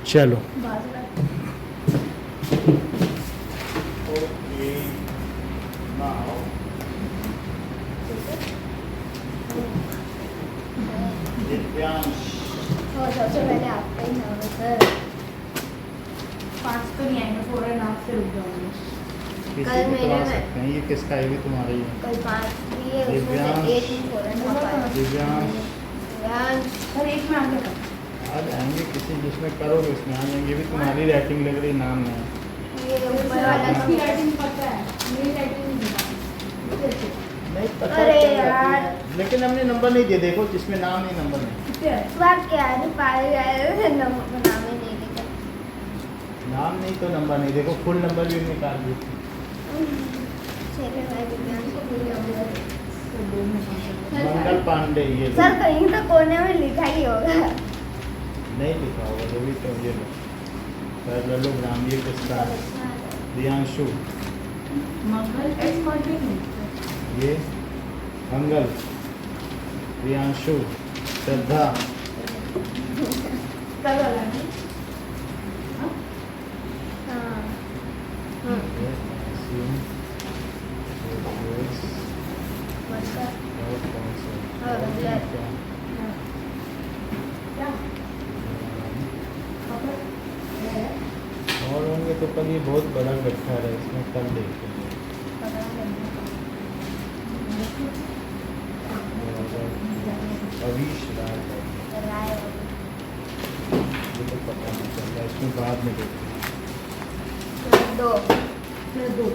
चलो सबसे पहले आपका ही नाम है सर। 5 तो नहीं आएंगे, 4.5 से रुक जाऊंगी। किसी कल को मेरे करवा में- सकते हैं, ये किसका है? भी तुम्हारा ही है। कल 5 भी है, उसमें दिव्यांश। से एक ही 4.5 आया। दिव्यांश दिव्यांश सर एक में आगे तक आ जाएंगे, किसी जिसमें करोगे उसमें आ जाएंगे। ये भी तुम्हारी राइटिंग लग रही, नाम में है। ये ऊपर वाला इसकी तो- राइटिंग पता है, मेरी राइटिंग नहीं पता। नहीं पता अरे चल जाती यार। है। लेकिन हमने नंबर नहीं दिए, देखो जिसमें नाम नहीं नंबर नहीं। कितने है? बात क्या है, पाए गए नंबर नाम ही नहीं लिखा। नाम नहीं तो नंबर नहीं, देखो फुल नंबर भी निकाल दिए। चले भाई दिव्यांश को भूल जाऊंगा। तो 2 में कौन मंगल पांडे, ये लो। सर कहीं तो कोने में लिखा ही होगा। नहीं लिखा होगा, जो भी तो ये लो। लल्लू ग्राम, ये किसका है? दियांशु, मंगल एस कॉर्ड नहीं। ये मंगल, दियांशु, श्रद्धा, कल वाला है। हाँ? हाँ। ये असीम, ये जोइस, मतलब और कौन सा? और क्या? क्या? खबर है? और होंगे तो कल ये बहुत बड़ा गट्ठा है, इसमें कल देखेंगे। पता नहीं। अवीश राय है, राय ये तो पता नहीं चल रहा, इसमें बाद में देखेंगे। 2 फिर 2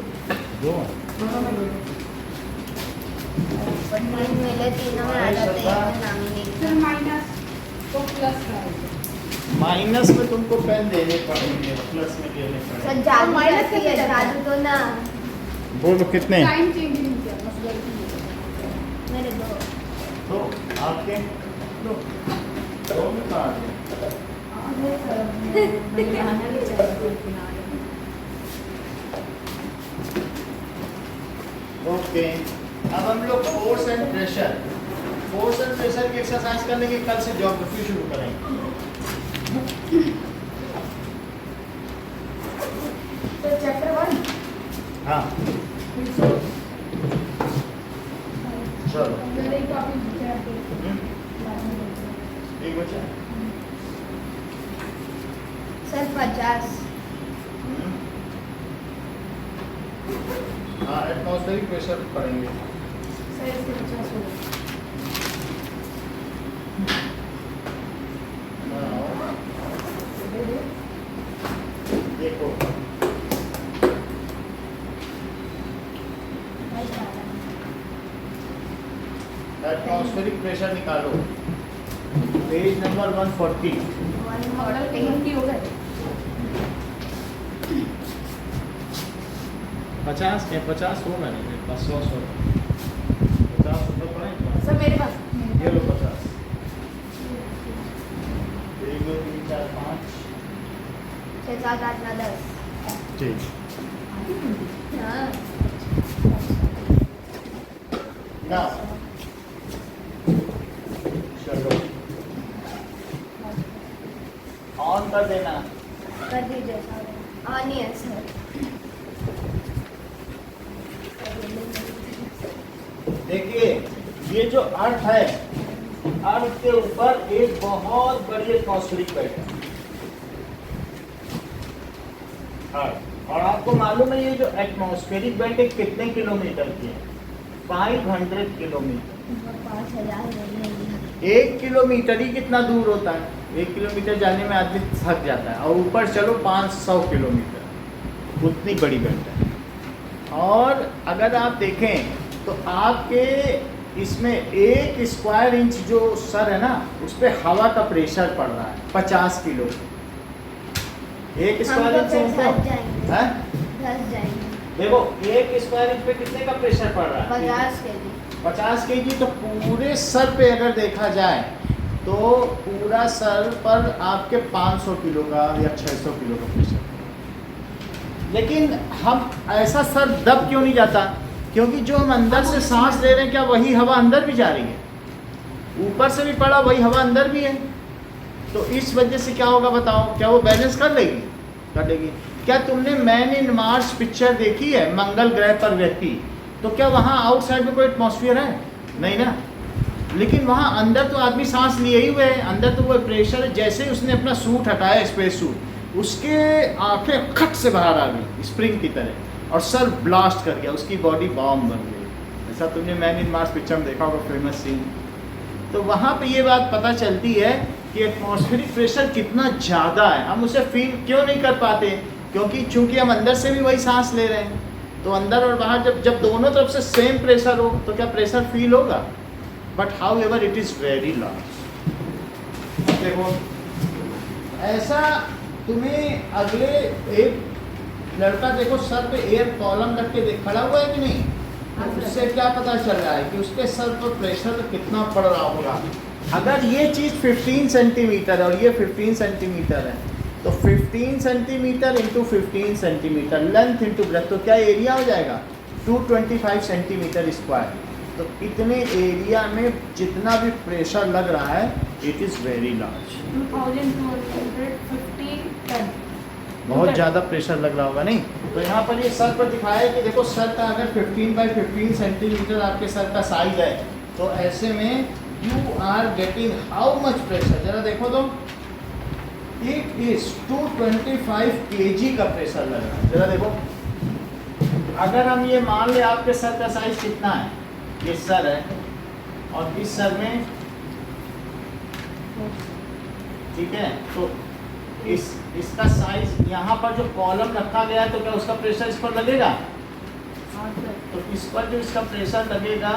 दो दोनों में 2 3 मिले, तीनों में आ जाते हैं, एक में नाम ही नहीं फिर लिखा। माइनस तो प्लस का है। माइनस में तुमको पेन देने पड़ेंगे, प्लस में देने सर पड़ेंगे। जादू माइनस कैसी है, कैसे जाता है? जादू तो ना। बोलो कितने? टाइम चेंज नहीं किया, बस गलती है। मेरे 2 तो आपके 2 दो में कहाँ है? आगे सर मैं आना ले जाऊंगा किनारे। ओके, अब हम लोग फोर्स एंड प्रेशर की एक्सरसाइज करने के कल से ज्योग्राफी शुरू करेंगे। तो चैप्टर 1 हाँ चलो, मेरे ही टॉपिक बचे हैं तो बाद में देखते हैं। एक बचा। सर 50 हाँ, एटमॉस्फेरिक प्रेशर पढ़ेंगे। सर इससे 50 हो गया। देखो एटमॉस्फेरिक प्रेशर निकालो, पेज नंबर 140। मॉडल 20 हो गए। 50 के 50 होगा नहीं मेरे पास, 100 50 रुपये पड़े। सर मेरे पास ये लो 50, 1 2 3 4 5 6 7 8 9 10। ठीक। हाँ ना चलो ऑन कर देना। कर दीजिए सर। ऑन ही है सर। देखिए ये जो अर्थ है, अर्थ के ऊपर एक बहुत बड़ी एटमॉस्फेरिक बेल्ट है। हाँ, और आपको मालूम है ये जो एटमॉस्फेरिक बेल्ट है कितने किलोमीटर की है? 500 किलोमीटर। 5000 नहीं। 1 किलोमीटर ही कितना दूर होता है? 1 किलोमीटर जाने में आदमी थक जाता है, और ऊपर चलो 500 किलोमीटर, उतनी बड़ी बेल्ट है। और अगर आप देखें तो आपके इसमें 1 स्क्वायर इंच जो सर है ना, उस पर हवा का प्रेशर पड़ रहा है 50 किलो। 1 हम स्क्वायर तो इंच फिर समझते थक हो? जाएंगे। हैं? थक जाएंगे। देखो 1 स्क्वायर इंच पे कितने का प्रेशर पड़ रहा है? 50 के जी। 50 केजी। तो पूरे सर पे अगर देखा जाए तो पूरा सर पर आपके 500 किलो का या 600 किलो का प्रेशर। लेकिन हम ऐसा सर दब क्यों नहीं जाता? क्योंकि जो हम अंदर से सांस ले रहे हैं, क्या वही हवा अंदर भी जा रही है? ऊपर से भी पड़ा वही हवा अंदर भी है। तो इस वजह से क्या होगा बताओ, क्या वो बैलेंस कर लेगी? कर लेगी। क्या तुमने मैन इन मार्स पिक्चर देखी है, मंगल ग्रह पर व्यक्ति? तो क्या वहाँ आउटसाइड में कोई एटमॉस्फेयर है? नहीं ना। लेकिन वहाँ अंदर तो आदमी सांस लिए ही हुए है, अंदर तो वो प्रेशर है। जैसे ही उसने अपना सूट हटाया, स्पेस सूट, उसके आंखें खट से बाहर आ गई स्प्रिंग की तरह, और सर ब्लास्ट कर गया, उसकी बॉडी बॉम्ब बन गई। ऐसा तुमने मैन इन मार्स पिक्चर में देखा होगा, फेमस सीन। तो वहाँ पे ये बात पता चलती है कि एटमॉस्फेरिक प्रेशर कितना ज़्यादा है। हम उसे फील क्यों नहीं कर पाते? क्योंकि चूंकि हम अंदर से भी वही सांस ले रहे हैं, तो अंदर और बाहर जब दोनों तरफ से सेम प्रेशर हो तो क्या प्रेशर फील होगा? But how ever it is very large. देखो ऐसा तुम्हें अगले एक लड़का देखो सर पे एयर कॉलम रख के खड़ा हुआ है कि नहीं? उससे क्या पता चल रहा है कि उसके सर पर प्रेशर कितना पड़ रहा होगा। अगर ये चीज़ 15 सेंटीमीटर और ये 15 सेंटीमीटर है, तो 15 centimetre into 15 centimetre length into breadth, तो क्या एरिया हो जाएगा? 225 सेंटीमीटर स्क्वायर। तो इतने एरिया में जितना भी प्रेशर लग रहा है, it is very large. 2250 ton. बहुत ज़्यादा प्रेशर लग रहा होगा, नहीं? तो यहाँ पर ये सर पर दिखाया है कि देखो सर का अगर 15 बाई 15 सेंटीमीटर आपके सर का साइज है, तो ऐसे में you are getting how much pressure? जरा देखो तो, इट इज 225 kg का प्रेशर लग रहा है। जरा देखो, अगर हम ये मान ले आपके सर का साइज कितना है, ये सर है, और इस सर में, ठीक है, तो इसका साइज यहाँ पर जो कॉलम रखा गया है, तो क्या उसका प्रेशर इस पर लगेगा? तो इस पर जो इसका प्रेशर लगेगा,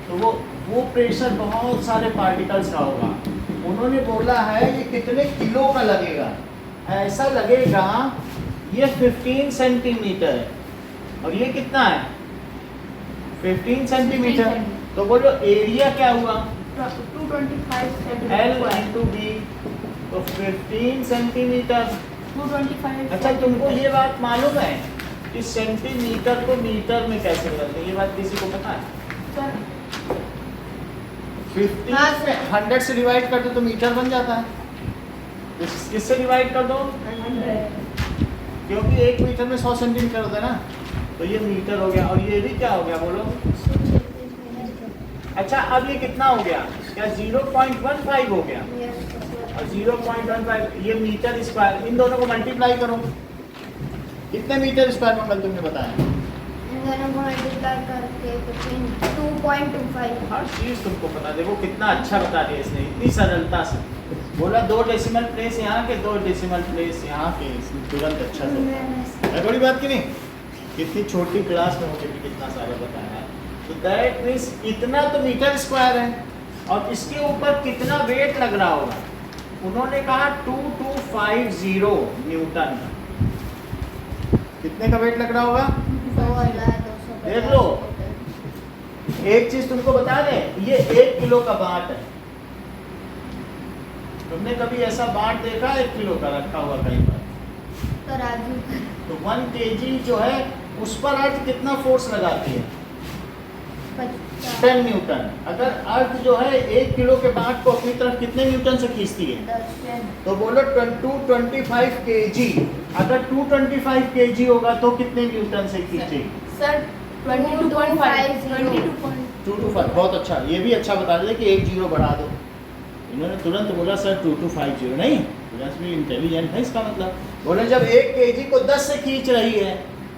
तो वो प्रेशर बहुत सारे पार्टिकल्स का होगा। उन्होंने बोला है ये कितने किलो का लगेगा? ऐसा लगेगा ये 15 सेंटीमीटर है, और ये कितना है? 15 सेंटीमीटर। तो बोलो एरिया क्या हुआ? 225 L इंटू बी, तो 15 सेंटीमीटर। 225। अच्छा, तुमको ये बात मालूम है कि सेंटीमीटर को मीटर में कैसे बदलते हैं? ये बात किसी को पता है? सर 50 हाँ, से 100 से डिवाइड कर दो तो मीटर बन जाता है। किससे डिवाइड कर दो? 100। क्योंकि 1 मीटर में 100 सेंटीमीटर होता है ना, तो ये मीटर हो गया। और ये भी क्या हो गया बोलो? अच्छा, अब ये कितना हो गया? क्या 0.15 हो गया? और 0.15 ये मीटर स्क्वायर, इन दोनों को मल्टीप्लाई करो। कितने मीटर स्क्वायर मंगल तुमने बताया? इन दोनों को मल्टीप्लाई करके 2.25। हर चीज़ तुमको पता। देखो कितना अच्छा बता दिया इसने, इतनी सरलता से बोला। 2 डेसिमल प्लेस यहाँ के, 2 डेसिमल प्लेस यहाँ के, इसने तुरंत अच्छा से है। बड़ी बात की नहीं? कितनी छोटी क्लास में होकर भी कितना सारा बताया है। तो दैट मीन्स इतना तो मीटर स्क्वायर है, और इसके ऊपर कितना वेट लग रहा होगा? उन्होंने कहा 2250 न्यूटन। कितने का वेट लग रहा होगा? 2250। देख लो, एक चीज तुमको बता दें, ये 1 किलो का बाट है। तुमने कभी ऐसा बाट देखा 1 किलो का रखा हुआ कहीं पर? तराजू। तो 1 kg जो है उस पर अर्थ कितना फोर्स लगाती है? 10 न्यूटन। अगर अर्थ जो है 1 किलो के बाट को अपनी तरफ कितने न्यूटन से खींचती है? 10। तो बोलो 225 kg। अगर 225 kg होगा तो कितने न्यूटन से खींचेगी? सर 22.5। 225। बहुत अच्छा, ये भी अच्छा बता दें कि 1 जीरो बढ़ा दो। इन्होंने तुरंत बोला सर 2250 नहीं, भी इंटेलिजेंट है इसका मतलब। बोले जब 1 kg को 10 से खींच रही है,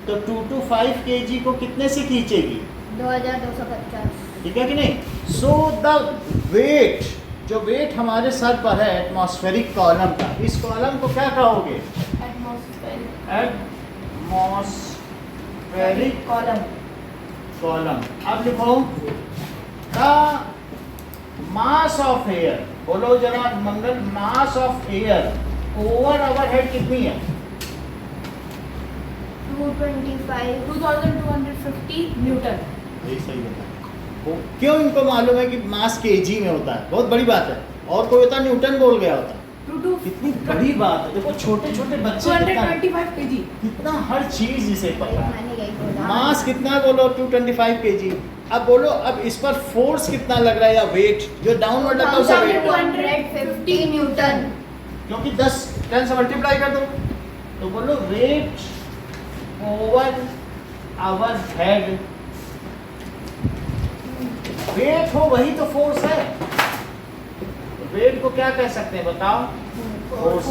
तो 225 kg को कितने से खींचेगी? 2250। ठीक है कि नहीं? सो द वेट, जो वेट हमारे सर पर है एटमॉस्फेरिक कॉलम का, इस कॉलम को क्या कहोगे? Atmospheric column. अब लिखो द मास ऑफ एयर। बोलो जरा Mangal, mass of air over our head कितनी है? 2250 न्यूटन। यही सही बता। वो क्यों इनको मालूम है कि मास केजी में होता है? बहुत बड़ी बात है। और कोई होता न्यूटन बोल गया होता। कितनी बड़ी बात है। देखो छोटे छोटे बच्चे 225 kg। कितना हर चीज इसे पता है। मानी गई। मास कितना है बोलो? 225 kg। अब बोलो, अब इस पर फोर्स कितना लग रहा है या वेट जो डाउनवर्ड लगता है उसका वेट, 250 न्यूटन। क्योंकि 10 से मल्टीप्लाई कर दो तो बोलो weight over our head. Weight हो वही तो फोर्स है। वेट को क्या कह सकते हैं बताओ? फोर्स।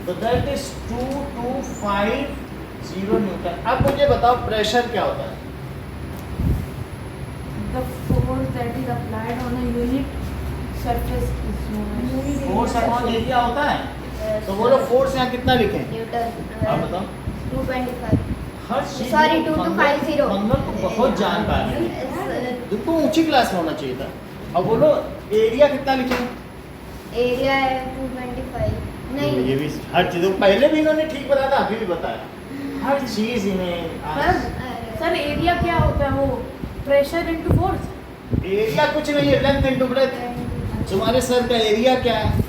तो दैट इज 2250 न्यूटन। अब मुझे बताओ प्रेशर क्या होता है? The force that is applied on a unit surface is known as force upon area होता है। तो बोलो फोर्स यहाँ कितना लिखें? न्यूटन। आप बताओ। 225। हर चीज Sorry, में 2250। मंगल को बहुत जान पा रहे हैं। तुमको ऊंची क्लास में होना चाहिए था। अब बोलो एरिया कितना लिखें? एरिया है 225। नहीं, ये भी हर चीज पहले भी इन्होंने ठीक बताया था, अभी भी बताया। हर चीज इन्हें सर एरिया क्या होता है? वो प्रेशर इनटू फोर्स। एरिया कुछ नहीं है, लेंथ इनटू ब्रेथ। तुम्हारे सर का एरिया क्या है?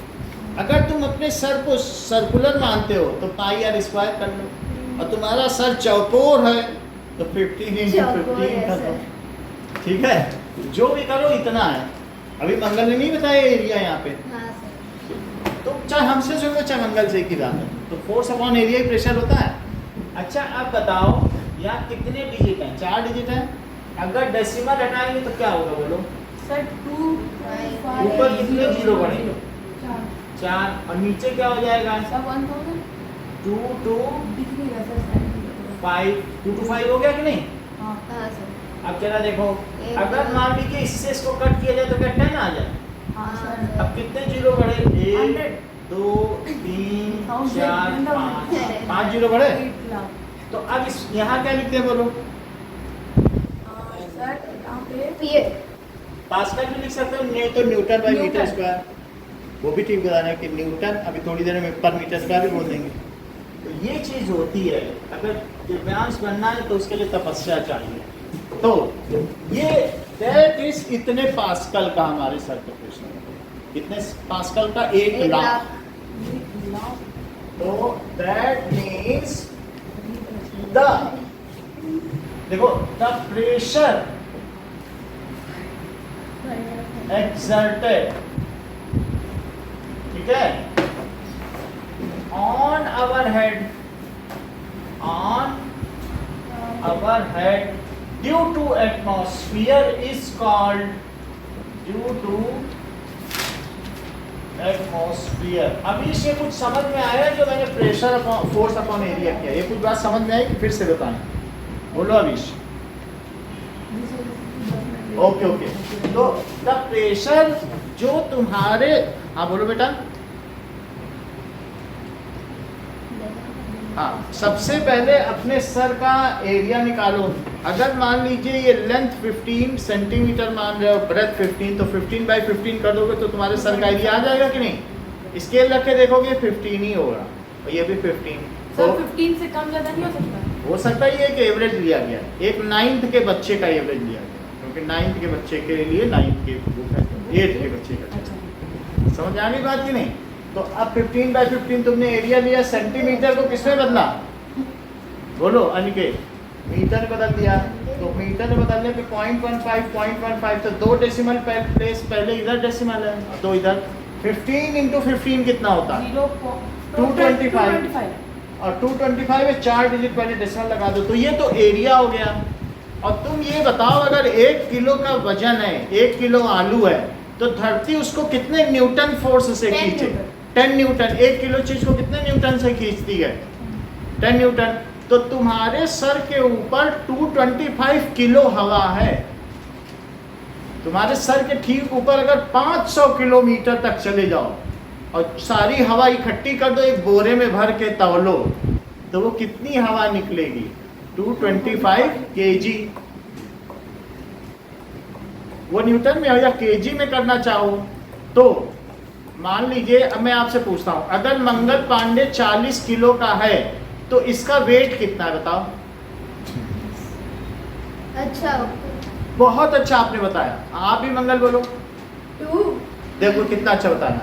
अगर तुम अपने सर को सर्कुलर मानते हो तो पाई आर स्क्वायर कर लो, और तुम्हारा सर चौकोर है तो 15 into 15 कर दो। ठीक है, जो भी करो इतना है। अभी मंगल ने नहीं बताया एरिया यहाँ पे, हाँ सर। तो चाहे हमसे सुन लो चाहे मंगल से की बात है। तो फोर्स अपॉन एरिया ही प्रेशर होता है। अच्छा अब बताओ यहाँ कितने डिजिट हैं? 4 डिजिट हैं। अगर डेसिमल हटाएंगे तो क्या होगा बोलो? सर 2 ऊपर कितने जीरो बढ़ेंगे? 4। और नीचे क्या हो जाएगा? सब 1000 2 to दिख नहीं रहा सर। 5, 2 to 5 हो गया कि नहीं? हाँ हाँ सर। अब चला देखो, अगर मान लीजिए इससे इसको कट किया जाए तो क्या 10 आ जाए? हाँ सर। अब कितने जीरो बढ़े? 1 100 2 3 4 5 100 5 जीरो बढ़े। 8 लाख। तो अब इस यहाँ क्या लिखते हैं बोलो? सर यहाँ पे ये पास्कल भी लिख सकते हो, नहीं तो Newton by metre Newton. Square. वो भी ठीक बताना है कि न्यूटन, अभी थोड़ी देर में पर मीटर स्क्वायर भी बोल देंगे। तो ये चीज़ होती है। अगर दिव्यांश बनना है तो उसके लिए तपस्या चाहिए। तो ये दैट इज इतने पास्कल का हमारे सर का प्रश्न है। कितने पास्कल का? 1 लाख। तो दैट मीन्स द, देखो, द प्रेशर exerted, ठीक है, on our head due to atmosphere is called, due to atmosphere। अभी से कुछ समझ में आया जो मैंने प्रेशर फोर्स अपॉन एरिया किया? ये कुछ बात समझ में आई कि फिर से बताएं? बोलो अभिष। ओके। तो द प्रेशर जो तुम्हारे, हाँ बोलो बेटा। हाँ, सबसे पहले अपने सर का एरिया निकालो। अगर मान लीजिए ये लेंथ 15 सेंटीमीटर मान रहे हो, ब्रेथ 15, तो 15 बाई 15 कर दोगे तो तुम्हारे सर का एरिया आ जाएगा कि नहीं? स्केल रख के देखोगे 15 ही होगा, और ये भी 15। सर तो 15 से कम ज़्यादा नहीं हो सकता? हो सकता है ये एक एवरेज लिया गया, एक 9th के बच्चे का एवरेज लिया गया, क्योंकि 9th के बच्चे के लिए 9th के बुक है, 8th के बच्चे का। समझ आ गई बात कि नहीं? तो अब 15 बाई 15 तुमने एरिया लिया, सेंटीमीटर को किसमें बदला? बोलो अनिकेत। मीटर बदल दिया। तो मीटर में बदलने पे 0.15 तो 2 डेसिमल प्लेस पहले इधर डेसिमल है, तो इधर 15 into 15 कितना होता है? 225। और 225 में 4 डिजिट पहले डेसिमल लगा दो, तो ये तो एरिया हो गया। और तुम ये बताओ, अगर 1 किलो का वजन है, 1 किलो आलू है, तो धरती उसको कितने न्यूटन फोर्स से खींचे? 10 न्यूटन। 1 किलो चीज को कितने न्यूटन से खींचती है? 10 न्यूटन। तो तुम्हारे सर के ऊपर 225 किलो हवा है। तुम्हारे सर के ठीक ऊपर अगर 500 किलोमीटर तक चले जाओ और सारी हवा इकट्ठी कर दो, एक बोरे में भर के तौलो, तो वो कितनी हवा निकलेगी? 225 kg। वो न्यूटन में हो या केजी में करना चाहो तो मान लीजिए। अब मैं आपसे पूछता हूं, अगर मंगल पांडे 40 किलो का है तो इसका वेट कितना है बताओ? अच्छा, बहुत अच्छा आपने बताया। आप भी मंगल बोलो। 2। देखो कितना अच्छा बताया।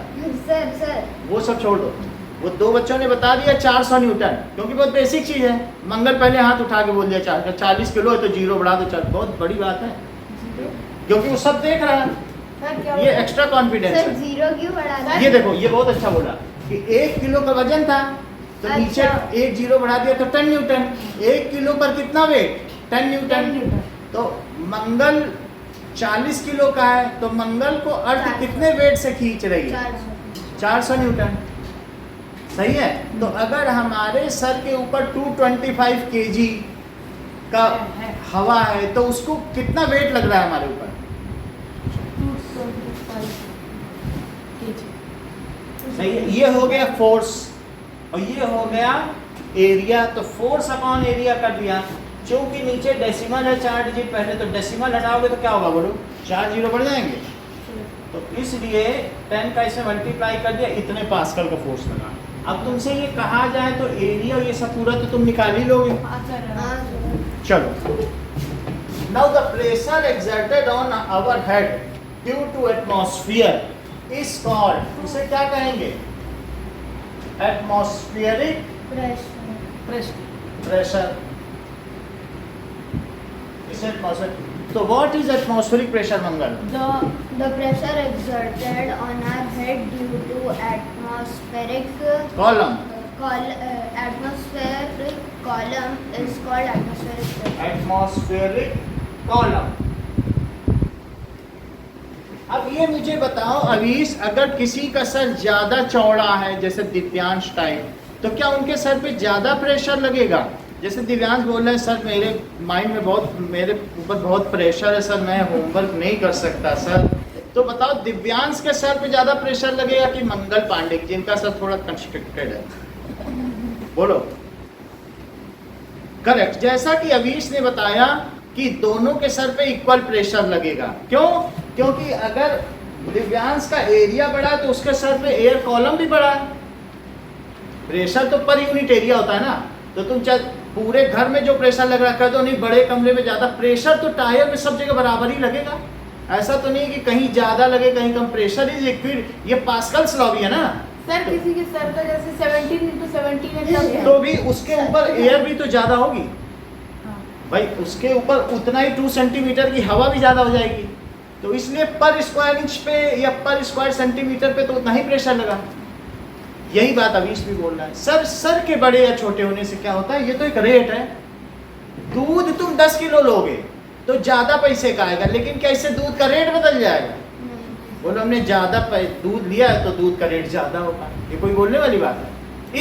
सर वो सब छोड़ दो, वो 2 बच्चों ने बता दिया 400 न्यूटन, क्योंकि बहुत बेसिक चीज है। मंगल पहले हाथ उठा के बोल दिया 40 किलो है तो जीरो बढ़ा दो, चल बहुत बड़ी बात है। क्योंकि वो सब देख रहा है। सर क्या ये एक्स्ट्रा कॉन्फिडेंस सर है। जीरो क्यों बढ़ा दिया? ये देखो, ये बहुत अच्छा बोला कि 1 किलो का वजन था तो अच्छा। नीचे 1 जीरो बढ़ा दिया तो 10 न्यूटन। 1 किलो पर कितना वेट? 10 न्यूटन। तो मंगल 40 किलो का है तो मंगल को अर्थ 400 कितने वेट से खींच रही है? 400। 400 न्यूटन। सही है। तो अगर हमारे सर के ऊपर 225 केजी का है। हवा है तो उसको कितना वेट लग रहा है हमारे ऊपर? 225 kg। सही है। ये हो गया फोर्स और ये हो गया एरिया। तो फोर्स अपॉन एरिया कर दिया। चूंकि नीचे डेसिमल है 4 डिजिट पहले, तो डेसिमल हटाओगे तो क्या होगा बोलो? 4 जीरो बढ़ जाएंगे। तो इसलिए 10 का इससे मल्टीप्लाई कर दिया, इतने पास्कल का फोर्स लगा। अब तुमसे ये कहा जाए तो एरिया ये सब पूरा तो तुम निकाल ही लोगे। हाँ सर। हाँ सर। चलो, now the pressure exerted on our head due to atmosphere is called, इसे क्या कहेंगे? Atmospheric pressure. प्रेशर। इसे एटमॉस्फेयर। तो what is atmospheric pressure Mangal? The pressure exerted on our head due to atmospheric column. atmospheric column is called atmospheric pressure. Atmospheric column. अब ये मुझे बताओ अवीश, अगर किसी का सर ज्यादा चौड़ा है जैसे दिव्यांश टाइप, तो क्या उनके सर पे ज्यादा प्रेशर लगेगा? जैसे दिव्यांश बोल रहे हैं सर मेरे माइंड में बहुत, मेरे ऊपर बहुत प्रेशर है सर, मैं होमवर्क नहीं कर सकता सर। तो बताओ दिव्यांश के सर पे ज्यादा प्रेशर लगेगा कि मंगल पांडे जिनका सर थोड़ा कंस्ट्रिक्टेड है? बोलो। करेक्ट। जैसा कि अवीश ने बताया कि दोनों के सर पे इक्वल प्रेशर लगेगा। क्यों? क्योंकि अगर दिव्यांश का एरिया बढ़ा तो उसके सर पे एयर कॉलम भी बढ़ा। प्रेशर तो पर यूनिट एरिया होता है ना। तो तुम पूरे घर में जो प्रेशर लग रहा है तो नहीं, बड़े कमरे में ज्यादा प्रेशर तो टायर में सब जगह बराबर ही लगेगा। ऐसा तो नहीं कि कहीं ज्यादा लगे कहीं कम। प्रेशर इज इक्वल, ये पास्कल्स लॉ भी है ना। सर किसी के सर का जैसे 17 × 17 है तो भी उसके ऊपर एयर भी तो ज्यादा होगी हाँ। भाई, उसके ऊपर उतना ही 2 सेंटीमीटर की हवा भी ज्यादा हो जाएगी। तो इसलिए पर स्क्वायर इंच पे या पर स्क्वायर सेंटीमीटर पे तो उतना ही प्रेशर लगा। यही बात अवीश भी बोल रहा है। सर के बड़े या छोटे होने से क्या होता है? ये तो एक रेट है। दूध तुम 10 किलो लोगे तो ज्यादा पैसे का आएगा, लेकिन क्या इससे दूध का रेट बदल जाएगा? बोलो हमने ज्यादा दूध लिया है तो दूध का रेट ज्यादा होगा। ये कोई बोलने वाली बात है?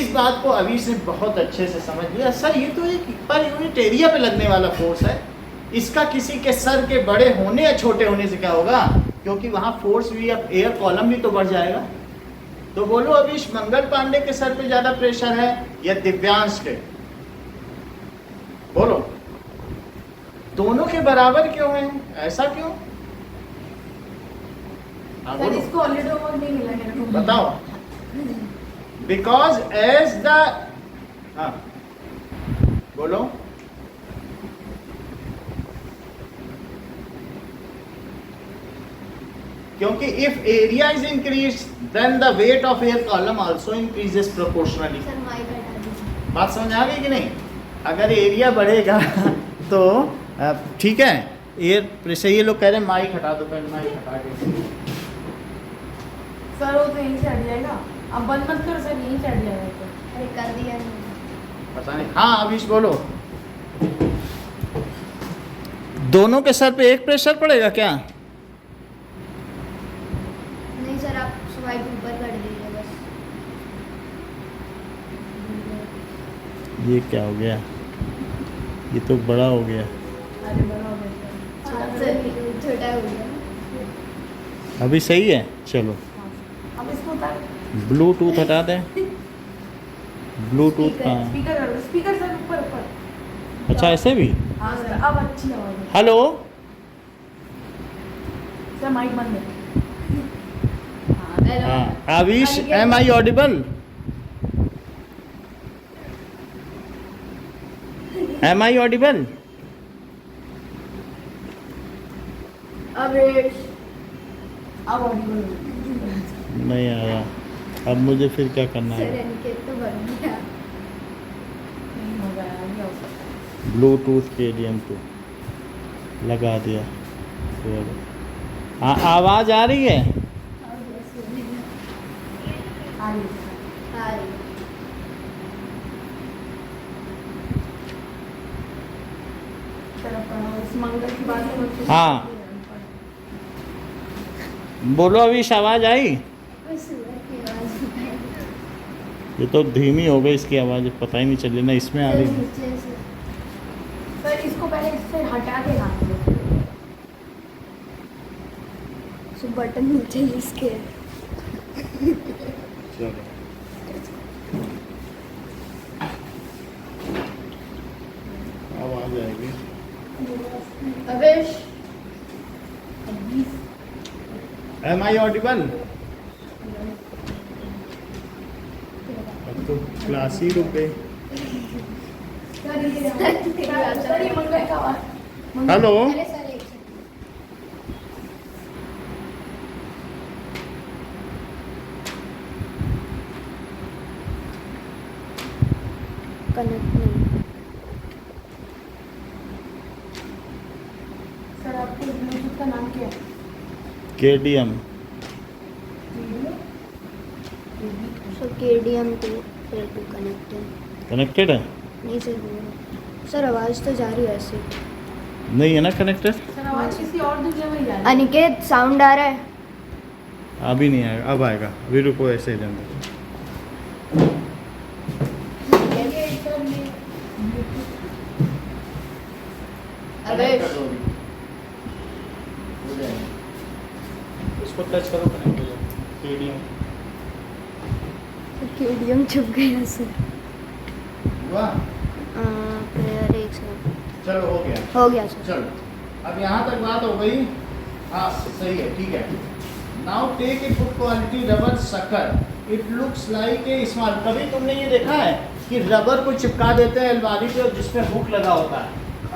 इस बात को अवीश ने बहुत अच्छे से समझ लिया। सर ये तो एक पर यूनिट एरिया पे लगने वाला फोर्स है, इसका किसी के सर के बड़े होने या छोटे होने से क्या होगा? क्योंकि वहां फोर्स भी, अब एयर कॉलम भी तो बढ़ जाएगा। तो बोलो अवीश, मंगल पांडे के सर पे ज्यादा प्रेशर है या दिव्यांश के? बोलो। दोनों के बराबर क्यों है? ऐसा क्यों? हाँ सर बोलो, इसको ऑलरेडी होमवर्क नहीं मिला मेरे को। बताओ। बिकॉज एज द, हाँ बोलो। क्योंकि if area is increase then the weight of air column also increases proportionally. Sir mike हटा दीजिए। बात समझ आ गई कि नहीं? अगर एरिया बढ़ेगा तो ठीक है, एयर प्रेशर, ये लोग कह रहे हैं माइक हटा दो, पहले माइक हटा के। सर वो तो यहीं से हट जाएगा। अब बंद मत करो सर, यहीं से हट जाएगा तो। अरे कर दिया नहीं। पता नहीं। हाँ अभीश बोलो। दोनों के सर पे एक प्रेशर पड़ेगा क्या? नहीं सर, आप स्वाइप ऊपर कर दीजिए बस। ये क्या हो गया? ये तो बड़ा हो गया। अरे बड़ा हो गया हाँ सर। सर, छोटा हो गया। अभी सही है। चलो अब इसको उतार। ब्लूटूथ हटा दें। ब्लूटूथ हाँ। स्पीकर कर दो, स्पीकर सर ऊपर ऊपर। अच्छा ऐसे भी? हाँ सर, अब अच्छी आवाज है। हेलो सर माइक बंद है। हेलो। हाँ Avish, am I audible? Am I audible? अब ऑडिबल नहीं आया। अब मुझे फिर क्या करना सर है? अनिकेत तो बन गया। नहीं होगा यार, नहीं हो सकता। ब्लूटूथ के लिए हमको लगा दिया। तो हाँ, आवाज़ आ रही है? इस मंगल की बात है। हाँ। बोलो अभी, आवाज़ आई? ये तो धीमी हो गई इसकी आवाज़, पता ही नहीं चली ना इसमें आ रही है। सर इसको पहले इससे हटा के रख दो। बटन नीचे इसके। चलो आवाज़ आएगी। Avesh Am I audible? अब तो क्लास ही रुक गई। सर ये मंगल का आवाज। हेलो, अरे सर एक कनेक्ट नहीं। सर आपके ब्लूटूथ का नाम क्या है? KDM। Sir KDM to connected connected है? नहीं सर, सर आवाज़ तो जा रही है ऐसे। नहीं है ना कनेक्टेड? सर आवाज किसी और दूसरे में जा रही है। अनिकेत साउंड आ रहा है? अभी नहीं आएगा, अब आएगा। अभी रुको, ऐसे ही रहने दो। अवेश इसको टच करो, कनेक्ट हो जाए। KDM KDM छुप गया सर। हुआ? प्रेयर एक सर चलो हो गया। हो गया सर। चलो अब यहाँ तक बात हो गई। हाँ सही है, ठीक है। Now take a good quality rubber sucker. It looks like a small. कभी तुमने ये देखा है कि रबर को चिपका देते हैं अलमारी पे और जिसपे हुक लगा होता है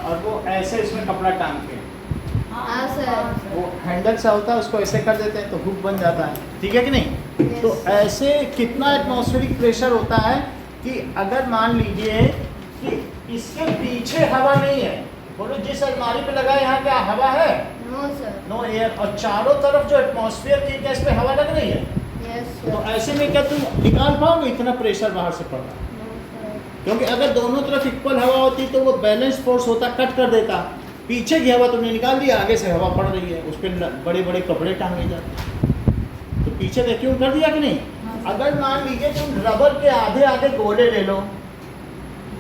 और वो ऐसे इसमें कपड़ा टांग के, हाँ सर। वो हैंडल सा होता है, उसको ऐसे कर देते हैं तो हुक बन जाता है, ठीक है कि नहीं? Yes. तो ऐसे कितना एटमॉस्फेरिक प्रेशर होता है कि अगर मान लीजिए कि इसके पीछे हवा नहीं है, बोलो जिस अलमारी पे लगा है यहाँ क्या हवा है? No sir. No air. और चारों तरफ जो एटमॉस्फेयर की गैस पे हवा लग रही है, यस तो सर। ऐसे में क्या तुम निकाल पाओगे इतना प्रेशर बाहर से पड़ रहा है? No sir. क्योंकि अगर दोनों तरफ इक्वल हवा होती तो वो बैलेंस फोर्स होता, कट कर देता। पीछे की हवा तुमने निकाल दिया, आगे से हवा पड़ रही है, उस पर बड़े बड़े कपड़े टांगे जाते, तो पीछे वैक्यूम कर दिया कि नहीं? अगर मान लीजिए तुम रबर के आधे आधे गोले ले लो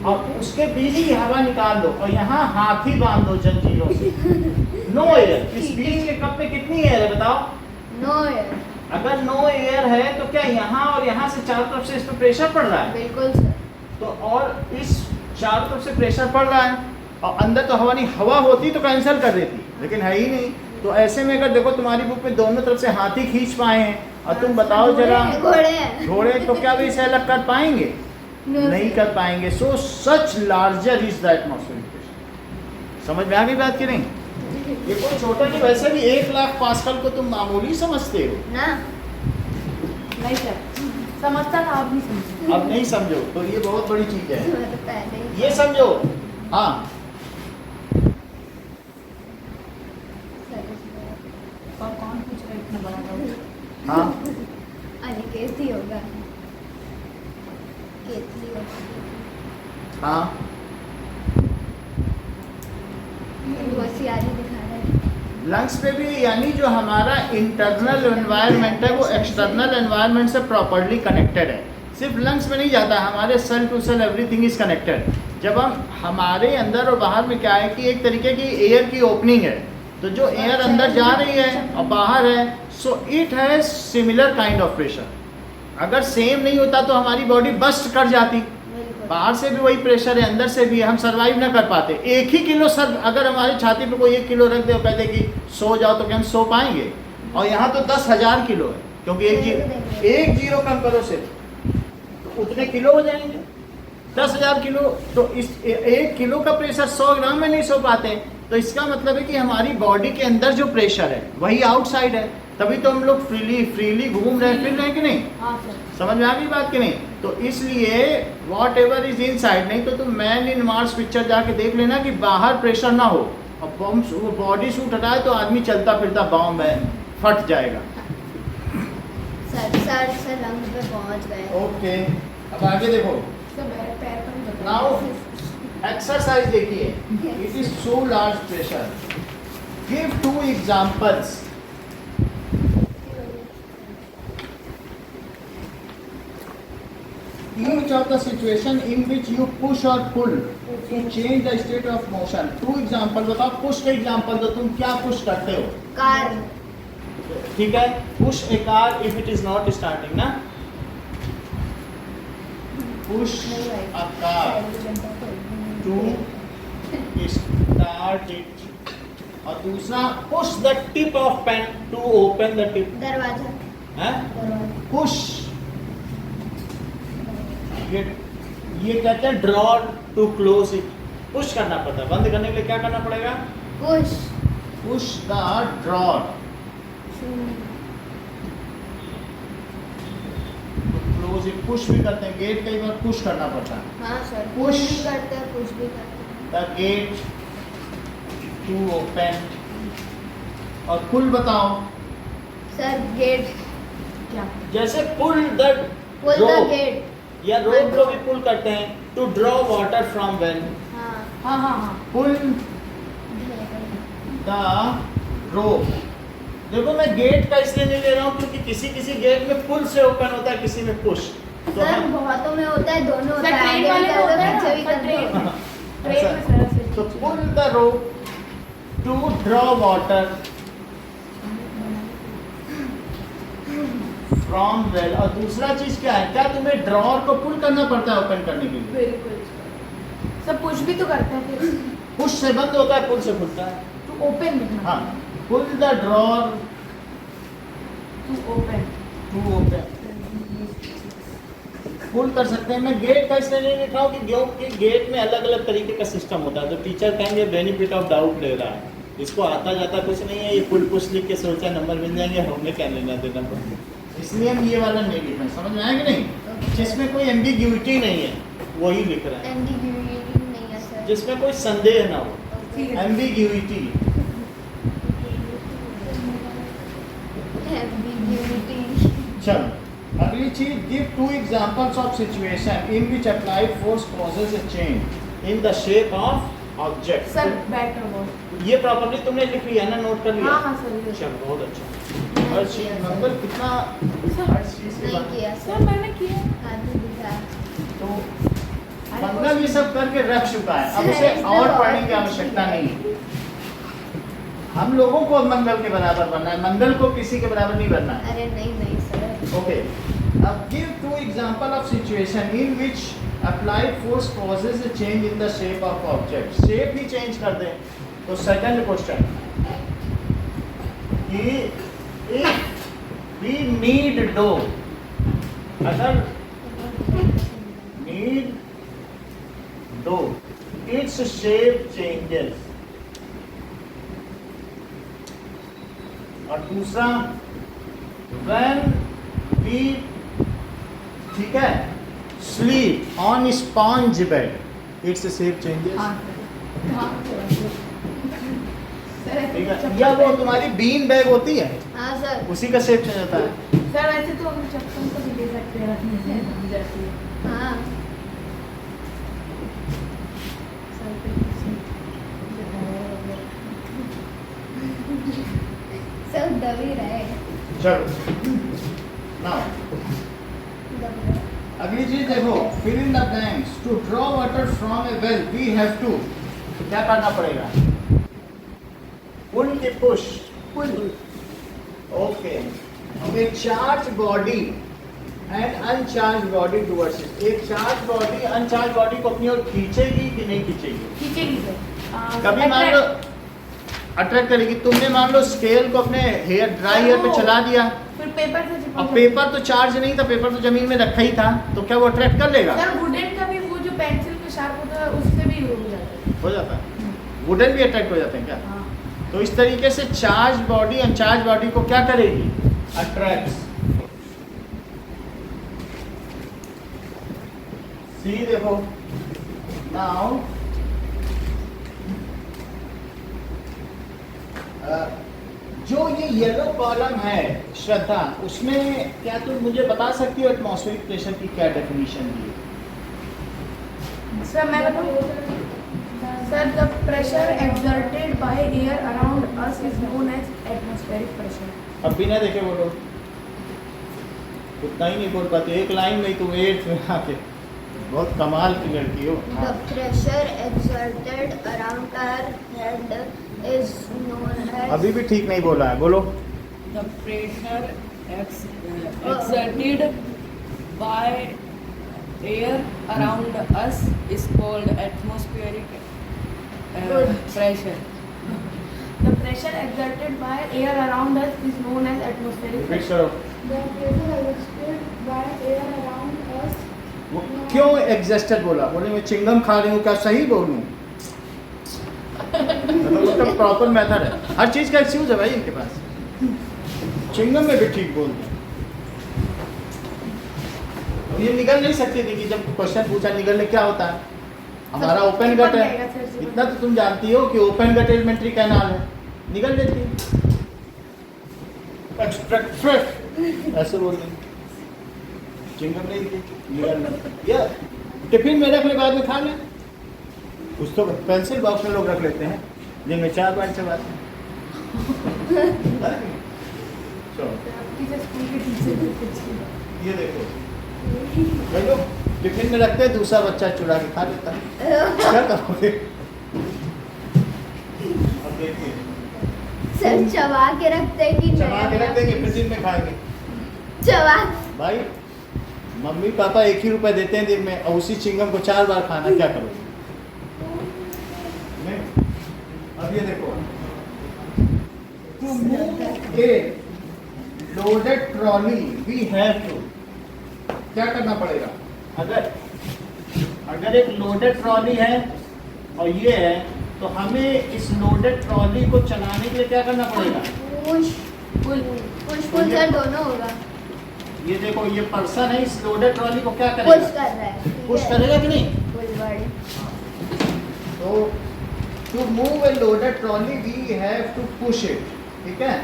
और उसके बीच की हवा निकाल दो और यहाँ हाथी बांध दो जंजीरों से, नो एयर। इस बीच के कप में कितनी एयर है बताओ? No air. अगर नो एयर है तो क्या यहाँ और यहाँ से चारों तरफ से इस पर प्रेशर पड़ रहा है? बिल्कुल सर। तो और इस चारों तरफ से प्रेशर पड़ रहा है और अंदर तो हवा नहीं, हवा होती तो कैंसिल कर देती, लेकिन है ही नहीं। तो ऐसे में अगर देखो तुम्हारी बुक में दोनों तरफ से हाथी खींच पाए हैं और तुम बताओ जरा घोड़े हैं। घोड़े तो क्या भी इसे अलग कर पाएंगे? नहीं कर पाएंगे। So such larger is the atmospheric pressure. समझ में आ गई बात कि नहीं? ये कोई छोटा नहीं, वैसे भी 1,00,000 पास्कल को तुम मामूली समझते हो ना। नहीं सर, समझता था, आप नहीं समझते। अब नहीं समझो तो ये बहुत बड़ी चीज है, मैं तो पहले ही। ये समझो। हाँ और कौन पूछ रहा है इतना बड़ा डाउट? हाँ अनिकेत ही होगा। केतली होगा। हाँ होशियारी दिखा रहा है। लंग्स पे भी, यानी जो हमारा इंटरनल एनवायरनमेंट है वो एक्सटर्नल एनवायरनमेंट से प्रॉपर्ली कनेक्टेड है। सिर्फ लंग्स में नहीं जाता, हमारे cell to cell everything is connected. जब हम हमारे अंदर और बाहर में क्या है कि एक तरीके की एयर की ओपनिंग है, तो जो एयर अंदर जा रही है और बाहर है, so it has similar kind of pressure. अगर सेम नहीं होता तो हमारी बॉडी बस्ट कर जाती। बाहर से भी वही प्रेशर है, अंदर से भी, हम सरवाइव ना कर पाते। 1 ही किलो सर अगर हमारे छाती पे कोई 1 किलो रख दे और कह दे कि सो जाओ, तो क्या हम सो पाएंगे? और यहाँ तो 10,000 किलो है, क्योंकि एक जीरो कम करो सिर्फ तो उतने किलो हो जाएंगे। 10,000 किलो, तो इस 1 किलो का प्रेशर 100 ग्राम में नहीं सो पाते। तो इसका मतलब है कि हमारी बॉडी के अंदर जो प्रेशर है वही आउटसाइड है, तभी तो हम लोग फ्रीली घूम रहे फिर रहे कि नहीं? हाँ सर। समझ में आ गई बात कि नहीं? तो इसलिए what ever is in side, नहीं तो तुम मैन इन मार्स पिक्चर जाके देख लेना कि बाहर प्रेशर ना हो, अब वो बॉडी सूट हटाए तो आदमी चलता फिरता बॉम्ब है, फट जाएगा। सर से लंग पे पहुंच गए। ओके, अब आगे देखो। सर मेरे पैर पर ही नाउ बताओ। एक्सरसाइज देखिए, it is so large pressure. Give 2 examples. Each of the situation in which you push or pull to change the state of motion. 2 example बताओ, पुश का एग्जाम्पल दो, तुम क्या पुश करते हो? कार। ठीक है, push a car if it is not starting ना, push a car to start it. और दूसरा, push the tip of pen to open the tip. दरवाजा। है दरवाजा। पुश, ये कहते हैं draw to close it. Push करना पड़ता है, बंद करने के लिए क्या करना पड़ेगा? Push. Push the draw to close it. Push भी करते हैं, गेट कई बार पुश करना पड़ता है। हाँ सर, Push. पुश भी करते हैं, पुश भी करते हैं। The gate to open. और पुल बताओ। Sir gate. क्या? जैसे pull the pull the gate. या रोप को भी पुल करते हैं, to draw water from well. हाँ। हाँ हाँ हाँ। Pull the rope. देखो मैं गेट का इसलिए नहीं ले रहा हूँ क्योंकि किसी किसी गेट में पुल से ओपन होता है, किसी में पुश। तो सर हम बहुतों में होता है, दोनों होता सर है, ट्रेन आगे वाले भी में कर होता दो, है पीछे भी ना, कर सर दो। ट्रेन। ट्रेन में सारा से। तो pull the rope to draw water from well. और दूसरा चीज क्या है, क्या तुम्हें ड्रॉर को पुल करना पड़ता है ओपन करने के लिए? बिल्कुल। सर पुश भी तो करते हैं फिर। पुश से बंद होता है, पुल से खुलता है। टू ओपन लिखना। हाँ, pull the drawer to open. To open. Pull कर सकते हैं। मैं गेट का इसलिए नहीं लिख रहा हूँ कि क्योंकि गेट में अलग अलग तरीके का सिस्टम होता है, तो टीचर कहेंगे बेनिफिट ऑफ डाउट ले रहा है, इसको आता जाता कुछ नहीं है, ये पुल पुश लिख के सोचा नंबर मिल जाएंगे, हमें क्या लेना देना पड़ेगा। इसलिए हम ये वाला नहीं लिख रहे। समझ में आया कि नहीं? जिसमें कोई एम्बिग्यूटी नहीं है वही लिख रहा है, एम्बिग्यूटी नहीं है सर। जिसमें कोई संदेह ना हो। ठीक है। एम्बिग्यूटी। एम्बिग्यूटी। चलो अगली चीज, give 2 examples of situation in which applied force causes a change in the shape of object. Sir better word. ये प्रॉपर्ली तुमने लिख लिया ना, नोट कर लिया? हाँ हाँ सर ये। चलो बहुत अच्छा। हर चीज मंगल कितना हर चीज के नहीं बाद किया सर सर। मैंने किया। आदमी दिखा। तो मंगल ये सब करके रख चुका है, अब उसे और पढ़ने की आवश्यकता नहीं है। हम लोगों को अब मंगल के बराबर बनना है, मंगल को किसी के बराबर नहीं बनना है। अरे नहीं नहीं सर। ओके, अब give 2 example of situation in which applied force causes a change in the shape of object. Shape ही चेंज कर दें। तो सेकंड क्वेश्चन कि इफ वी नीड डो, अगर knead dough its shape changes. और दूसरा, when we, ठीक है, sleep on sponge bed its shape changes. ठीक है, या वो तुम्हारी बीन बैग होती है हाँ सर। उसी का शेप चेंज होता है। सर वैसे तो हम चप्पल को भी ले सकते हैं रखने से बन जाती है। हाँ सर पे सब दब ही रहे। चलो नाउ दब रहे। अगली चीज देखो, fill in the blanks. To draw water from a well we have to, क्या करना पड़ेगा? पुल के पुश। पुल। ओके, अब एक charge body and uncharged body towards it. एक चार्ज बॉडी अनचार्ज बॉडी को अपनी ओर खींचेगी कि नहीं खींचेगी? खींचेगी सर। कभी मान लो अट्रैक्ट करेगी। तुमने मान लो स्केल को अपने हेयर ड्राई हेयर पे चला दिया, फिर पेपर से चिपक अब पेपर तो चार्ज नहीं था, पेपर तो जमीन में रखा ही था, तो क्या वो अट्रैक्ट कर लेगा? सर वुडन का भी वो जो पेंसिल का शार्प होता है उससे भी हो जाता है। हो जाता है। वुडन भी अट्रैक्ट हो जाते हैं क्या? हाँ। तो इस तरीके से चार्ज बॉडी अनचार्ज बॉडी को क्या करेगी? अट्रैक्ट। सी देखो, नाउ जो ये येलो कॉलम है श्रद्धा, उसमें क्या तुम मुझे बता सकती हो एटमॉस्फेरिक प्रेशर की क्या डेफिनेशन दी है? सर मैं बताऊँ sir the pressure exerted by air around us is known as atmospheric pressure. अब बिना देखे बोलो, उतना ही नहीं बोल पाते, एक लाइन में तुम 8th में आके बहुत कमाल की लड़की हो. The pressure exerted around our head is known as. अभी भी ठीक नहीं बोला है, बोलो. The pressure exerted by air around us is called atmospheric pressure. The pressure exerted by air around us is known as atmospheric repeat pressure. करो. The pressure exerted by air around us. वो क्यों एग्जस्टेड बोला? बोले मैं चिंगम खा रही हूँ, क्या सही बोलूँ? मतलब उसका प्रॉपर मेथड है, हर चीज़ का एक्सक्यूज है भाई इनके पास. चिंगम में भी ठीक बोलते हैं. अब ये निगल नहीं सकती थी कि जब क्वेश्चन पूछा निगलने क्या होता है. हमारा ओपन गट है, इतना तो तुम जानती हो कि ओपन गट एलिमेंट्री कैनाल है, निगल लेती है. ऐसे बोल रही चिंगम नहीं थी, निगल ले. या टिफिन में रख ले, बाद में खा ले. कुछ तो पेंसिल बॉक्स में लोग रख लेते हैं दिन में 4 बार चबाते हैं. टीचर स्कूल के टीचर. ये देखो भाई लोग टिफिन में रखते हैं, दूसरा बच्चा चुरा के खा लेता है. क्या करोगे? अब देखिए, सर चबा के रखते कि नहीं? चबा के रख देंगे, फिर दिन में खाएंगे. चबा. भाई मम्मी पापा 1 ही रुपए देते हैं दिन में, और उसी चिंगम को 4 बार खाना, क्या करोगे? नहीं. अब ये देखो, loaded trolley we have to, क्या करना पड़ेगा? अगर एक लोडेड ट्रॉली है और ये है, तो हमें इस लोडेड ट्रॉली को चलाने के लिए क्या करना पड़ेगा? पुश पुल सर दोनों होगा. ये देखो, ये पर्सन है, इस लोडेड ट्रॉली को क्या करेगा? पुश कर रहा है. ठीक पुश है? करेगा कि नहीं? पुल बड़ी. तो to move a loaded trolley we have to push it. ठीक है,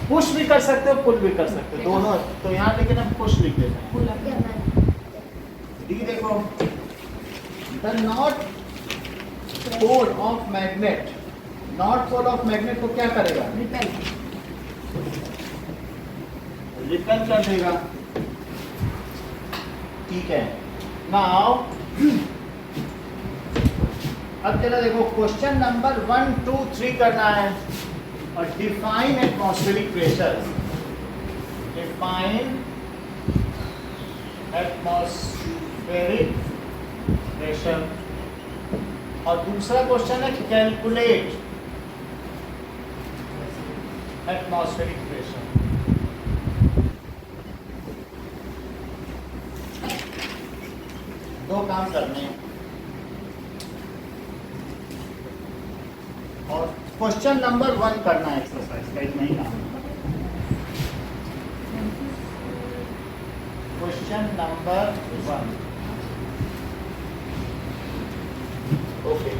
पुश भी कर सकते हो, पुल भी कर सकते हो, दोनों. तो यहाँ लेकिन हम पुश लिख देते हैं. पुल क्या मैं- डी देखो, the north pole of magnet, north pole of magnet को क्या करेगा? रिपेल. रिपेल कर देगा. ठीक है. नाउ अब जरा देखो, क्वेश्चन नंबर 1, 2, 3 करना है. और define atmospheric pressure. Define atmospheric pressure. और दूसरा क्वेश्चन है कैलकुलेट एटमॉस्फेरिक प्रेशर. दो काम करने हैं. और क्वेश्चन नंबर 1 करना है एक्सरसाइज का, इतना ही काम. Question number 1. ओके.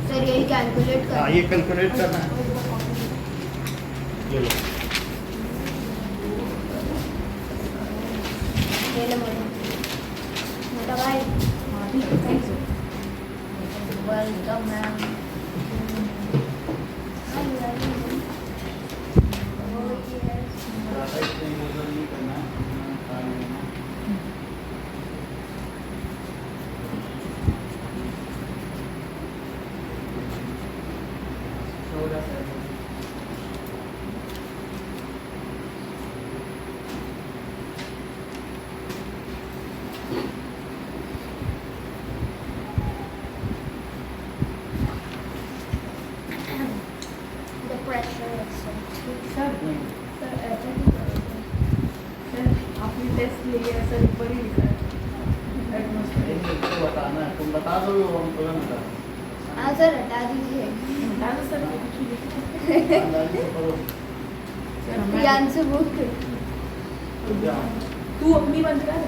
सर यही कैलकुलेट हाँ, कर. ये कैलकुलेट करना है. ये लो. ले लो मोटा भाई. Welcome ma'am. ज़्यादा इसमें यूज़र नहीं करना है. काम लेना. थोड़ा सा The pressure is sir sir ऐसा क्यों कर रहे हैं? सर आपने टेस्ट लिया है सर, ऊपर ही लिखा है एटमॉस्फेरिक. तो बताना है, तुम बता दो, हम तुरंत बता दें. हाँ सर हटा दीजिए. बता दो सर, कुछ नहीं लिखा. अंदाज़े से करो. सर मैं- प्रियांशु बुक. जाओ. तू अपनी बंद कर.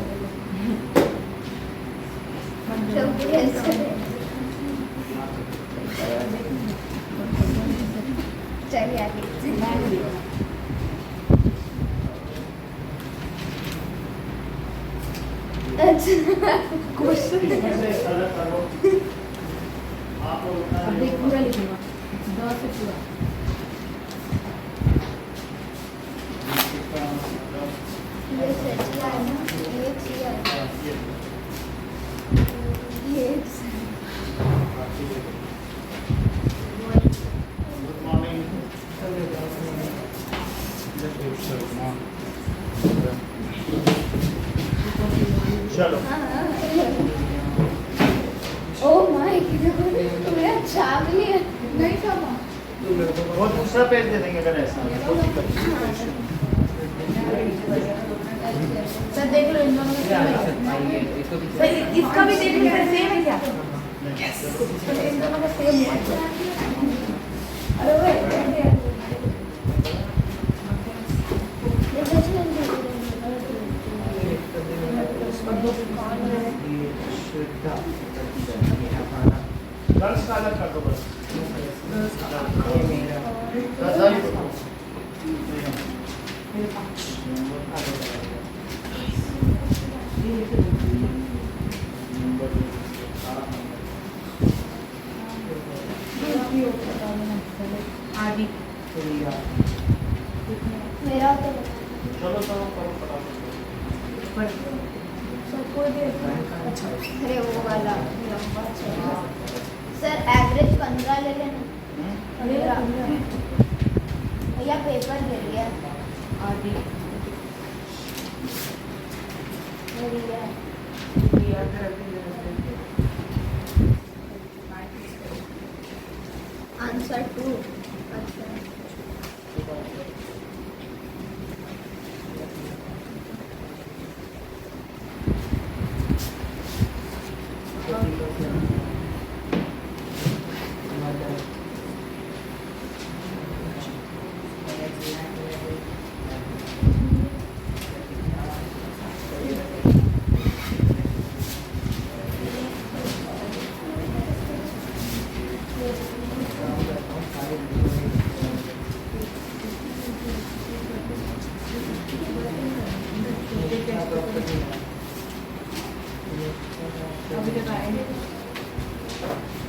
शुक्रिया सर। चलिए आगे। अच्छा क्वेश्चन इसमें से अलग करो। आपको उतना अब देख पूरा लिखूंगा 10 से पूरा। ये सच है ना, ये किया है। ये गुड मॉर्निंग। चलो ओह माय गॉड, मेरा छाप लिया। नहीं खाना वो दूसरा पेज दे देंगे अगर ऐसा है। कोई दिक्कत नहीं। सर देख लो इन दोनों में क्या है। सर इसका भी देख लो सेम है क्या? सर इन दोनों का सेम है। अरे भाई गर्ल्स का अलग कर दो बस। रजाई दो। आदि मेरा तो चलो चलो करो फटाफट। सर कोई दे अरे वो वाला लंबा चौड़ा। सर एवरेज 15 ले लेना। भैया पेपर दे दिया। आदि आंसर 2। अच्छा अभी तक आए नहीं।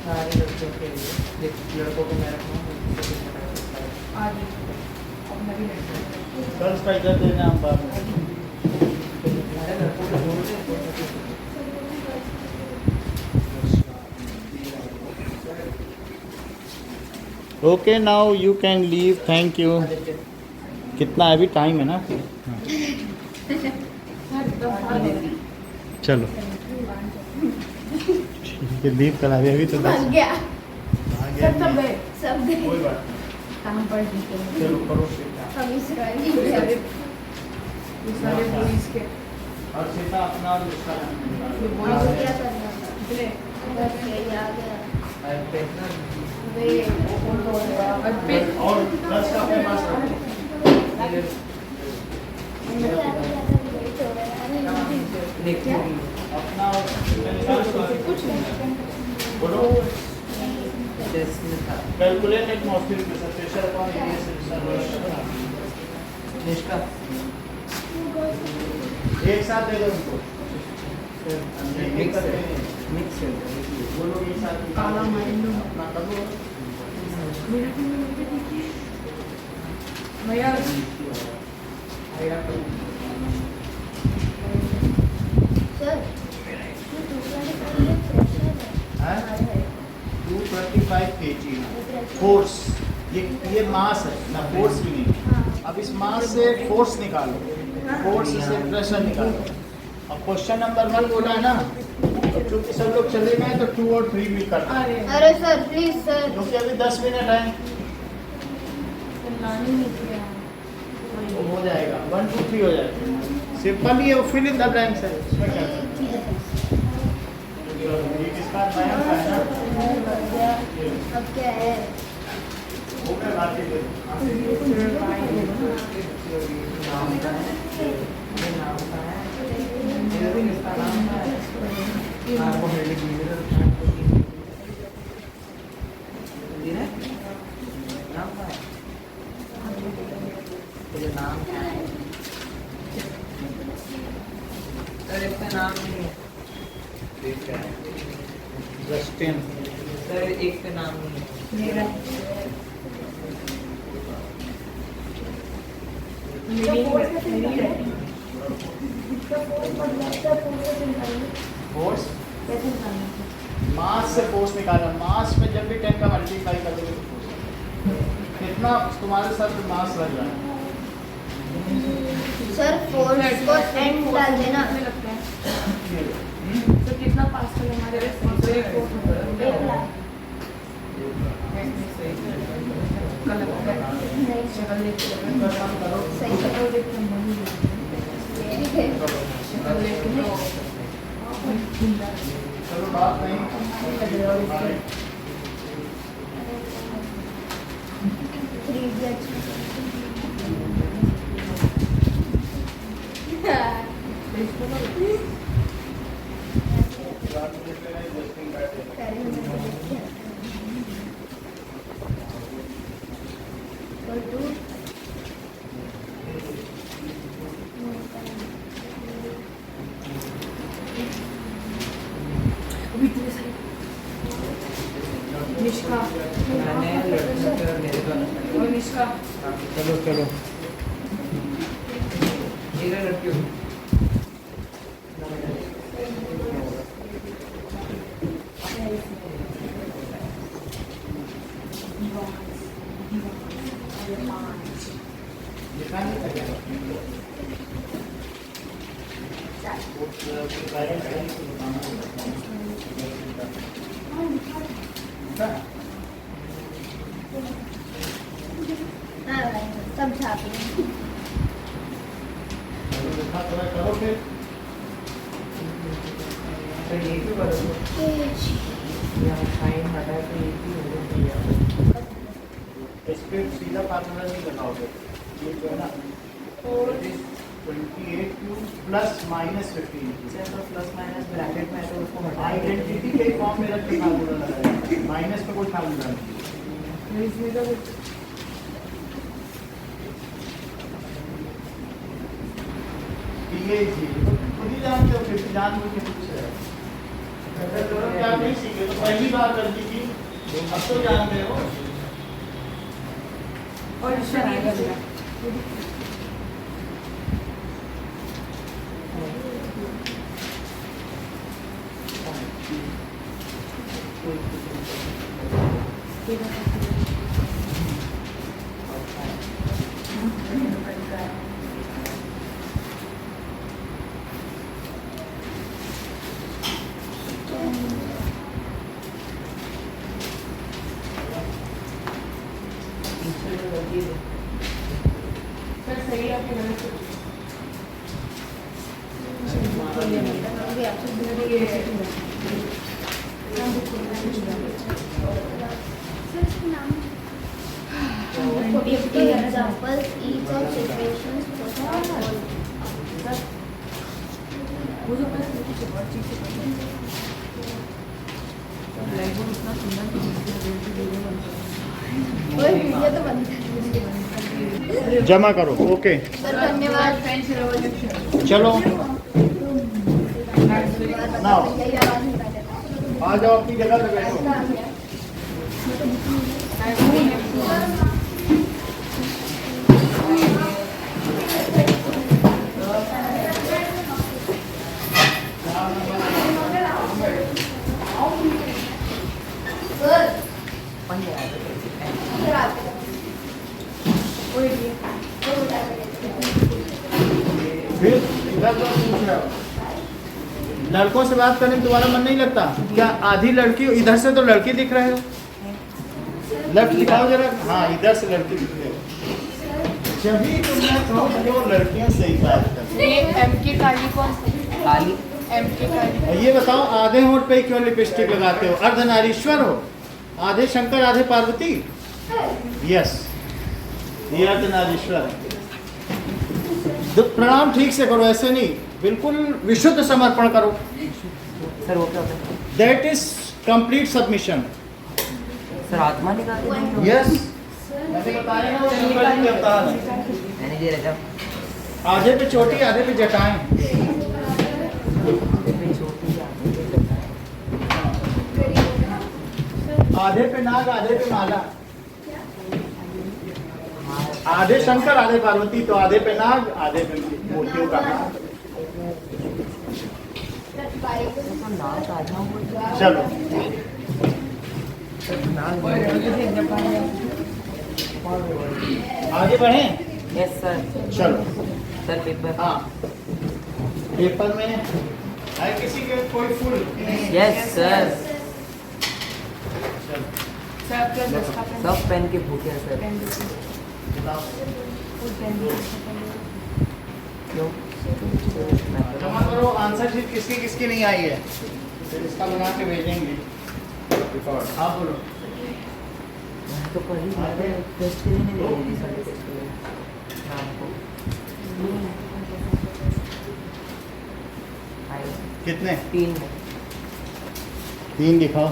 सारे लड़कियों के लिए लड़कों को मैं रखूँगा आदि अपना भी लड़का गर्ल्स का इधर देना हम बाद में। लड़कों को जोड़ दें okay now you can leave. Thank you. कितना अभी टाइम है ना? चलो ठीक है, लीव करा दे अभी तो बन गया। आ सब गया। सब गए सब गए। कोई बात नहीं। कहाँ पर जीते चलो करो। हम इस रंग ये सारे boys के और सीता अपना और उसका ये आपको boys क्या करना था? के बस यही आ गया। वे और गर्ल्स का अपने पास रखो। देखते हैं अपना और कुछ नहीं बोलो। जैसे था calculate atmospheric pressure upon area से निष्का एक साथ दे दो उनको। मिक्स है मिक्स है वो लोग एक साथ काला माइंड अपना कर दो। मेरा भी देखिए भैया सर ये दूसरा निकालिए प्रेशर हैं? है। 225 kg फोर्स। ये मास है ना, फोर्स भी नहीं। हाँ। अब इस मास से फोर्स निकालो, फोर्स से प्रेशर निकालो। अब क्वेश्चन नंबर 1 बोला है ना, तो क्योंकि सब लोग चले गए तो 2 और 3 भी करना है। अरे अरे सर प्लीज सर। क्योंकि अभी 10 मिनट है लानी नहीं किया तो हो जाएगा। 1 2 3 हो जाएगा। सिंपल ही है, फिल इन द ब्लैंक्स है। इसमें क्या है? ये किसका बैंक का है ना? अब क्या है? वो मैं बात ही दे दूँ। नाम का है ये नाम का है मेरा भी इसका नाम है कार्बोहाइड्रेट मुझे नाम क्या है सर, इसका नाम नहीं है जस्टिन। सर, एक का नाम नहीं है। मेरा फोर्स मास से फोर्स निकालना। मास में जब भी 10 का मल्टीप्लाई करोगे तो फोर्स कितना तुम्हारे सर पे मास लग रहा है। सर फोर्स को एंड डाल देना। तो कितना पास कर हमारे सही है। चलो बात नहीं। निष्का मैंने लड़कियों के और मेरे को और निष्का चलो चलो मेरे लड़कियों सब छाप करो फिर। तो ये भी करो यहाँ साइन हटा के एक ही हो गया। इस पे सीधा फार्मूला नहीं लगाओगे। ये जो है ना 28 प्लस माइनस 15 सर, तो प्लस माइनस ब्रैकेट में है तो उसको हटा के आइडेंटिटी के फॉर्म में रख के फार्मूला लगाएगा। माइनस पे कोई फार्मूला नहीं। इसमें तो ये जी खुद ही जानते हो, फिर जान बुझ के पूछ रहे हो। क्या नहीं सीखे तो पहली बार गलती की, अब तो जानते हो। और इसका आएगा मेरा सर सही है आपके गलत examples each of situations वो जो मैं कुछ और चीज़ से ब्लैक बोर्ड इतना सुंदर कि कोई वीडियो तो बंद कर। जमा करो। ओके सर धन्यवाद। फ्रेंच रेवोल्यूशन चलो नाउ यही आवाज निकाले। आ जाओ अपनी जगह पे बैठो। फिर इधर तो पूछ रहे हो, लड़कों से बात करने में तुम्हारा मन नहीं लगता क्या? आधी लड़की हो, इधर से तो लड़की दिख रहे हो। लेफ्ट दिखाओ जरा। हाँ, इधर से लड़की दिख रहे हो। जब भी तुमने कहो जो लड़कियां सही बात करती ये एम के काली कौन खाली एम के काली हैं। ये बताओ, आधे होंठ पे क्यों लिपस्टिक लगाते हो? अर्धनारीश्वर हो? आधे शंकर आधे पार्वती? यस, ये अर्धनारीश्वर है। प्रणाम ठीक से करो, ऐसे नहीं, बिल्कुल विशुद्ध समर्पण करो। सर वो क्या होता है? That is complete submission. Sir आत्मा निकाल यस, मैंने बताया ना वो शंकर जी के अवतार हैं। मैनेजर है जब आधे पे चोटी आधे पे जटाएं। आधे पे नाग आधे पे माला। आधे शंकर आधे पार्वती, तो आधे पे नाग आधे पे मूर्तियों का हार। चलो आगे बढ़े। Yes sir. चलो सर पेपर। हाँ, पेपर में है किसी के कोई फूल? Yes sir. चलो सब पेन के भूखे हैं सर। बताओ। क्यों? जमा करो, आंसर शीट किसकी किसकी नहीं आई है, फिर इसका बना के भेजेंगे रिकॉर्ड। आप बोलो। तो पढ़ी टेस्ट के लिए नहीं भेजी सर, टेस्ट के लिए शाम को। कितने? 3 में 3 दिखाओ।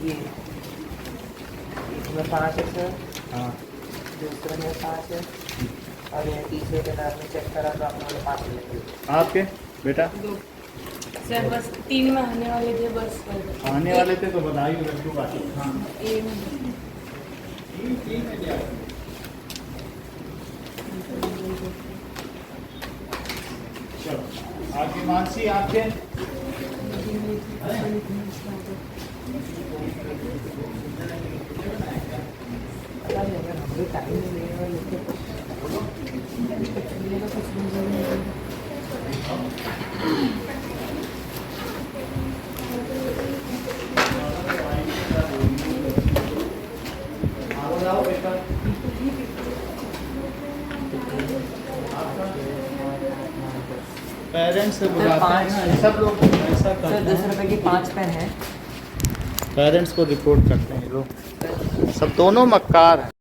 ये इसमें 5 है सर, हाँ, दूसरे में 5 है, और ये तीसरे के नाम में चेक करा तो आपने वाले 5 मिले। आपके बेटा 2 सर बस 3 में आने वाले थे बस आने वाले थे तो बधाई हो लड्डू बाकी। हाँ, ए में 3 में दिया। चलो आगे मानसी आपके। टाइम नहीं लगेगा लिखते तो। आओ बेटा। पेरेंट्स से बुलाते हैं ना, सब लोग ऐसा सर करते 10 हैं। रुपए की 5 पेन है। पेरेंट्स को रिपोर्ट करते हैं लोग, सब दोनों मक्कार हैं।